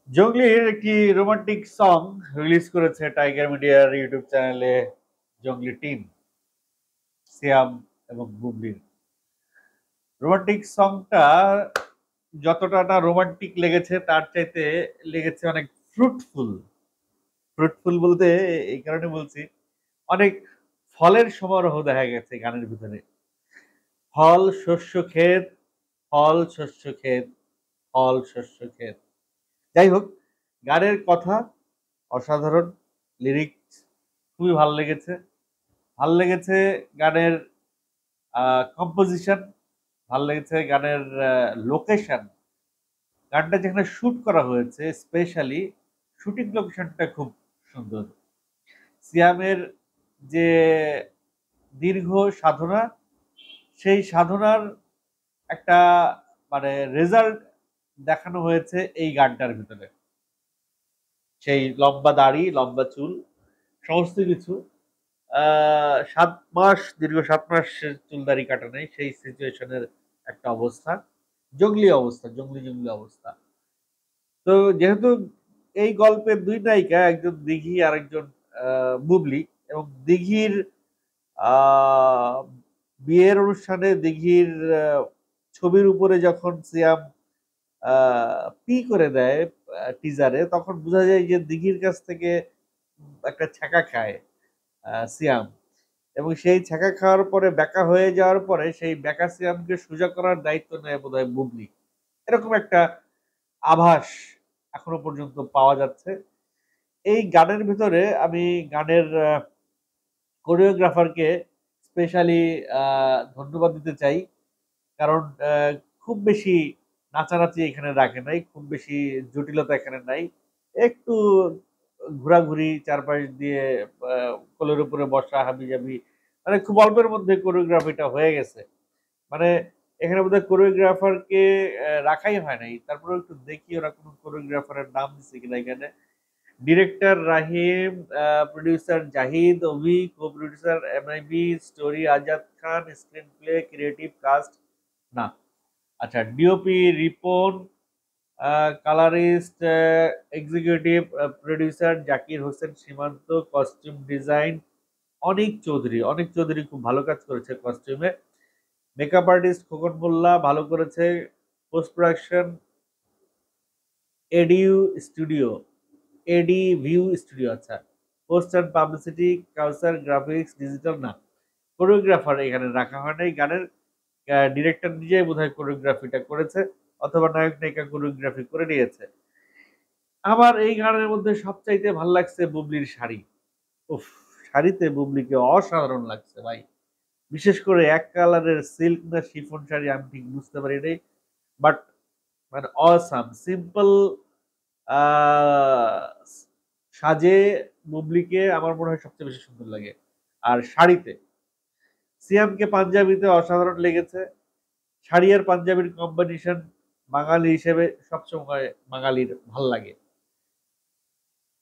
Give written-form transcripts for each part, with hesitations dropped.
জংলির একটি romantic song release করেছে tiger মিডিয়ার ইউটিউব চ্যানেলে জংলি টিম, সিয়াম এবং বুবলির। রোমান্টিক সংটা যতটা না রোমান্টিক লেগেছে তার চাইতে লেগেছে অনেক ফ্রুটফুল। ফ্রুটফুল বলতে এই কারণে বলছি, অনেক ফলের সমারোহ দেখা গেছে গানের ভিতরে। ফল শস্য ক্ষেত, ফল শস্য ক্ষেত, ফল শস্য ক্ষেত। যাই হোক, গানের কথা অসাধারণ, লিরিক্স খুবই ভালো লেগেছে। ভাল লেগেছে গানের কম্পোজিশন, ভাল লেগেছে গানের লোকেশন। গানটা যেখানে শুট করা হয়েছে, স্পেশালি শুটিং লোকেশনটা খুব সুন্দর। সিয়ামের যে দীর্ঘ সাধনা, সেই সাধনার একটা মানে রেজাল্ট দেখানো হয়েছে এই গানটার ভিতরে। সেই লম্বা দাড়ি, লম্বা চুল, সমস্ত কিছু। ৭ মাস, দীর্ঘ ৭ মাস চুল দাড়ি কাটা নেই, সেই সিচুয়েশনের একটা অবস্থা। জঙ্গলি অবস্থা, জঙ্গলি জঙ্গলি অবস্থা। তো যেহেতু এই গল্পের দুই নায়িকা, একজন দিঘি আর একজন বুবলি, এবং দিঘির আহ, বিয়ের অনুষ্ঠানে দিঘির ছবির উপরে যখন সিয়াম পি করে দেয় টিজারে, তখন বোঝা যায় যে দিঘির কাছ থেকে একটা ছ্যাঁকা খায় সিয়াম। এবং সেই ছ্যাঁকা খাওয়ার পরে ব্যাকা হয়ে যাওয়ার পরে সেই ব্যাকা সিয়ামকে সোজা করার দায়িত্ব নেয় বোধহয় বুবলি। এরকম একটা আভাস এখনো পর্যন্ত পাওয়া যাচ্ছে। এই গানের ভিতরে আমি গানের কোরিওগ্রাফারকে স্পেশালি ধন্যবাদ দিতে চাই। কারণ খুব বেশি নাচানাচি এখানে রাখে নাই, খুব বেশি জটিলতা এখানে নাই। একটু ঘোরাঘুরি, চারপাশ দিয়ে কোলের উপরে বসা, হাবিজাবি, মানে খুব অল্পের মধ্যে কোরিওগ্রাফিটা হয়ে গেছে। মানে এখানে বোধহয় কোরিওগ্রাফারকে রাখাই হয় নাই। তারপরে একটু দেখি ওরা কোনো কোরিওগ্রাফারের নাম দিচ্ছে কিনা এখানে। Director Rahim, producer Zahid, Avi, co producer MIB, story Azad Khan, screen play, creative cast না। আচ্ছা, DOP Ripon, colourist, executive producer Zakir Hossain Simanta, costume design Anik Chowdhury. Anik Chowdhury খুব ভালো কাজ করেছে কস্টিউমে। মেকআপ আর্টিস্ট খোকন মোল্লা ভালো করেছে। পোস্ট প্রোডাকশন এডিউ স্টুডিও, এডি ভিউ স্টুডিও। আচ্ছা, post and publicity Kawsar graphics digital না। কোরিওগ্রাফার এখানে রাখা হয় নাই। গানের ডিরেক্টর নিজেই বোধহয় কোরিওগ্রাফিটা করেছে, অথবা নায়ক নায়িকা কোরিওগ্রাফি করে নিয়েছে। আমার এই গানের মধ্যে সবচাইতে ভালো লাগছে বুবলির শাড়ি। উফ, শাড়িতে বুবলিকে অসাধারণ লাগছে ভাই। বিশেষ করে এক কালারের সিল্ক না শিফন শাড়ি, আমি ঠিক বুঝতে পারি নাই, বাট মানে অসাম সিম্পল সাজে বুবলিকে আমার মনে হয় সবচেয়ে বেশি সুন্দর লাগে। আর শাড়িতে সিয়ামকে পাঞ্জাবিতে অসাধারণ লেগেছে। শাড়ি আর পাঞ্জাবির কম্বিনেশন বাঙালি হিসেবে সবসময় বাঙালির ভাল লাগে।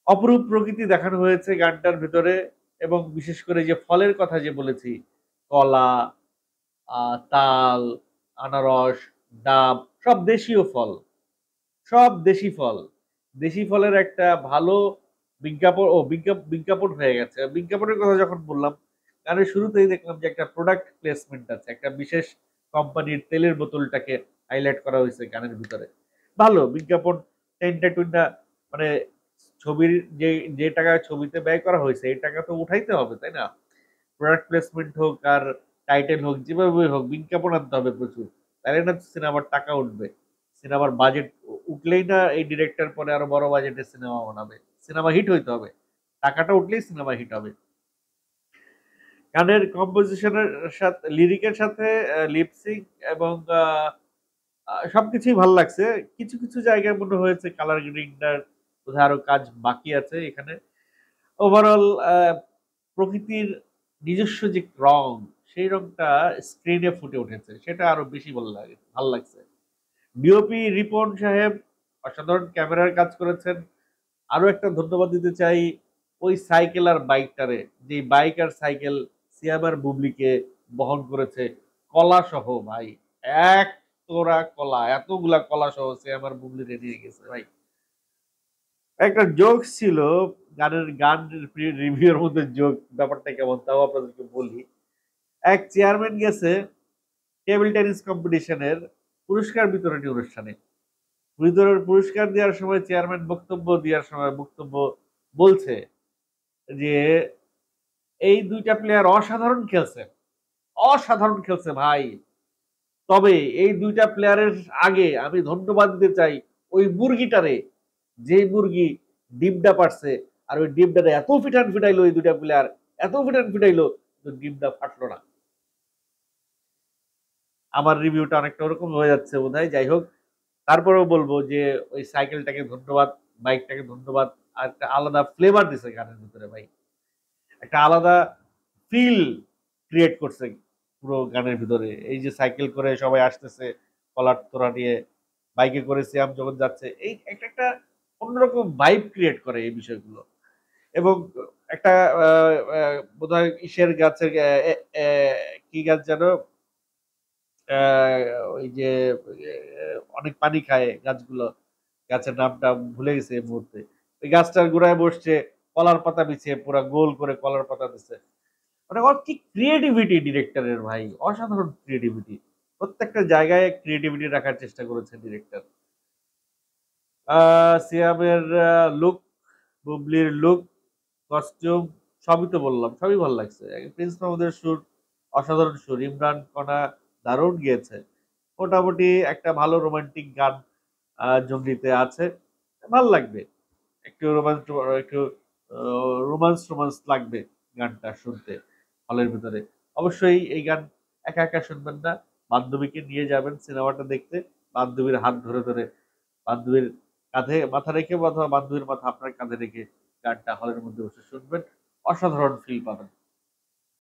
অপরূপ প্রকৃতি দেখানো হয়েছে গানটার ভিতরে। এবং বিশেষ করে যে ফলের কথা যে বলেছি, কলা, তাল, আনারস, ডাব, সব দেশীয় ফল, সব দেশি ফল। দেশি ফলের একটা ভালো বিজ্ঞাপন, বিজ্ঞাপন হয়ে গেছে। বিজ্ঞাপনের কথা যখন বললাম, গানের শুরুতেই দেখলাম যে একটা প্রোডাক্ট প্লেসমেন্ট আছে, একটা বিশেষ কোম্পানির তেলের বোতলটাকে হাইলাইট করা হয়েছে গানের ভিতরে। ভালো বিজ্ঞাপন। টেনটা টুইনটা, মানে ছবির যে যে টাকা ছবিতে ব্যয় করা হয়েছে, এই টাকা তো উঠাইতে হবে, তাই না? প্রোডাক্ট প্লেসমেন্ট হোক আর টাইটেল হোক, যেভাবে হোক বিজ্ঞাপন আনতে হবে প্রচুর, তাহলে না সিনেমার টাকা উঠবে। সিনেমার বাজেট উঠলেই না এই ডিরেক্টর পরে আরো বড় বাজেটের সিনেমা বানাবে। সিনেমা হিট হইতে হবে, টাকাটা উঠলেই সিনেমা হিট হবে। গানের কম্পোজিশনের সাথে, লিরিকের সাথে লিপসিং এবং সবকিছুই ভালো লাগছে। কিছু কিছু জায়গায় মনে হয়েছে কালার গ্রেডিংটার বোধহয় আরো কাজ বাকি আছে এখানে। ওভারঅল প্রকৃতির নিজস্ব যে রং, সেই রংটা স্ক্রিনে ফুটে উঠেছে, সেটা আরো বেশি ভালো লাগছে। ডিওপি রিপন সাহেব অসাধারণ ক্যামেরার কাজ করেছেন। আরো একটা ধন্যবাদ দিতে চাই ওই সাইকেল আর বাইকটারে, যে বাইক আর সাইকেল সিয়াম আর বুবলিকে বহন করেছে কলা সহ ভাই। এক তোরা কলা, এতগুলা কলা সহ সিয়াম আর বুবলি নিয়ে গেছে ভাই। একটা জোক ছিল গান রিভিউর মধ্যে জোক, ব্যাপারটা কেমন তাও আপনাদেরকে বলি। এক চেয়ারম্যান গেছে টেবিল টেনিস কম্পিটিশনের পুরস্কার বিতরণী অনুষ্ঠানে। পুরস্কার দেওয়ার সময় চেয়ারম্যান বক্তব্য দেওয়ার সময় বক্তব্য বলছে যে এই দুইটা প্লেয়ার অসাধারণ খেলছে, অসাধারণ খেলছে ভাই। তবে এই দুইটা প্লেয়ারের আগে আমি ধন্যবাদ দিতে চাই ওই মুরগিটারে, যে মুরগি ডিমটা পারছে। আর ওই ডিমটারে এত ফিটান ফিটাইলো ওই দুইটা প্লেয়ার, এত ফিটান ফিটাইলো ডিমটা ফাটলো না। আমার রিভিউটা অনেকটা ওরকম হয়ে যাচ্ছে বোধহয়। যাই হোক, তারপরেও বলবো যে ওই সাইকেলটাকে ধন্যবাদ, বাইকটাকে ধন্যবাদ। আর একটা আলাদা ফ্লেভার দিছে গানের ভিতরে ভাই, একটা আলাদা ফিল ক্রিয়েট করছে পুরো গানের ভিতরে। এই যে সাইকেল করে সবাই আসতেছে কলার তোরা নিয়ে, বাইকে করে সিয়াম যখন যাচ্ছে, এই একটা একটা অন্যরকম ভাইব ক্রিয়েট করে এই বিষয়গুলো। এবং একটা বোধহয় ইসের গাছের কি গাছ যেন, ওই যে অনেক পানি খায় গাছগুলো, গাছের নামটা ভুলে গেছে এই মুহূর্তে। ওই গাছটার গোড়ায় বসছে, কলার পাতা বিছিয়ে পুরা গোল করে কলার পাতা দিচ্ছে। মানে ওর কি ক্রিয়েটিভিটি ডিরেক্টরের ভাই, অসাধারণ ক্রিয়েটিভিটি। প্রত্যেকটা জায়গায় ক্রিয়েটিভিটি রাখার চেষ্টা করেছে ডিরেক্টর। সিয়ামের লুক, বুবলির লুক, কস্টিউম, সবই তো বললাম, সবই ভালো লাগছে। প্রিন্স মাহমুদের সুর, অসাধারণ সুর। ইমরান কণা দারুণ গিয়েছে। মোটামুটি একটা ভালো রোমান্টিক গান জঙ্গলিতে আছে, ভাল লাগবে। একটু রোমান্স, একটু রোমান্স রোমান্স লাগবে গানটা শুনতে হলের ভিতরে। অবশ্যই এই গান একা একা শুনবেন না, বান্ধবীকে নিয়ে যাবেন সিনেমাটা দেখতে। বান্ধবীর হাত ধরে ধরে, বান্ধবীর কাঁধে মাথা রেখে অথবা বান্ধবীর মাথা আপনার কাঁধে রেখে গানটা হলের মধ্যে বসে শুনবেন, অসাধারণ ফিল পাবেন।